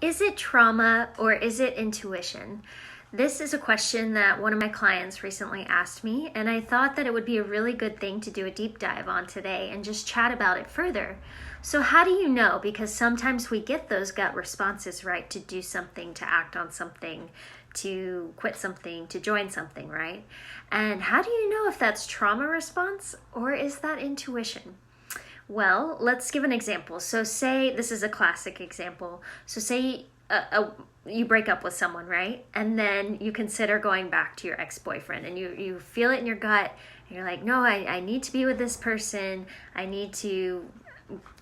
Is it trauma or is it intuition? This is a question that one of my clients recently asked me, and I thought that it would be a really good thing to do a deep dive on today and just chat about it further. So how do you know? Because sometimes we get those gut responses, right? To do something, to act on something, to quit something, to join something, right? And how do you know if that's trauma response or is that intuition? Well, let's give an example. So say, this is a classic example. So say you break up with someone, right? And then you consider going back to your ex-boyfriend and you feel it in your gut. And you're like, no, I need to be with this person. I need to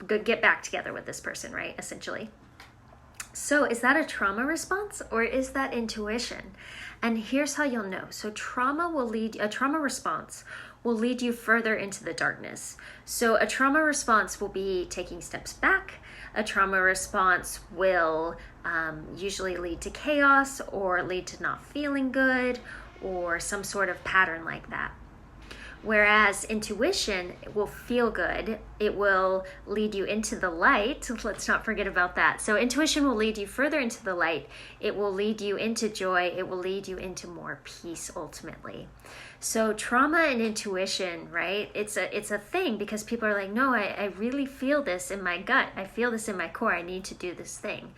get back together with this person, right? Essentially. So is that a trauma response or is that intuition? And here's how you'll know. So a trauma response will lead you further into the darkness. So a trauma response will be taking steps back. A trauma response will usually lead to chaos or lead to not feeling good or some sort of pattern like that. Whereas intuition will feel good. It will lead you into the light. Let's not forget about that. So intuition will lead you further into the light. It will lead you into joy. It will lead you into more peace ultimately. So trauma and intuition, right? It's a thing because people are like, no, I really feel this in my gut. I feel this in my core. I need to do this thing.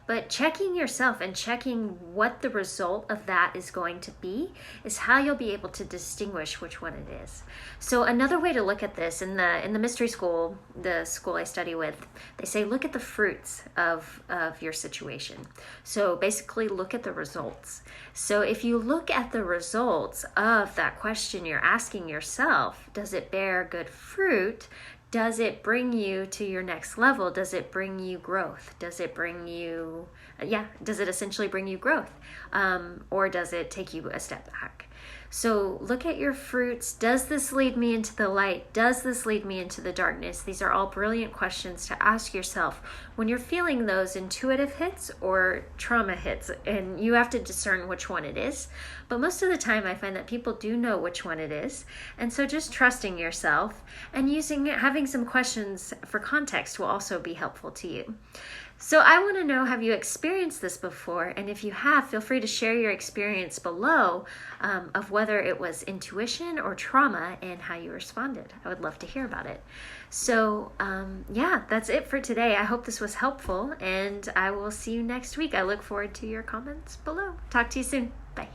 But checking yourself and checking what the result of that is going to be is how you'll be able to distinguish which one it is. So another way to look at this, in the mystery school, the school I study with, they say look at the fruits of your situation. So basically look at the results. So if you look at the results of that question you're asking yourself, does it bear good fruit? Does it bring you to your next level? Does it bring you growth? Does it bring you, does it essentially bring you growth? Or does it take you a step back? So look at your fruits. Does this lead me into the light? Does this lead me into the darkness? These are all brilliant questions to ask yourself when you're feeling those intuitive hits or trauma hits, and you have to discern which one it is. But most of the time I find that people do know which one it is. And so just trusting yourself and having some questions for context will also be helpful to you. So I want to know, have you experienced this before? And if you have, feel free to share your experience below of whether it was intuition or trauma and how you responded. I would love to hear about it. So that's it for today. I hope this was helpful and I will see you next week. I look forward to your comments below. Talk to you soon. Bye.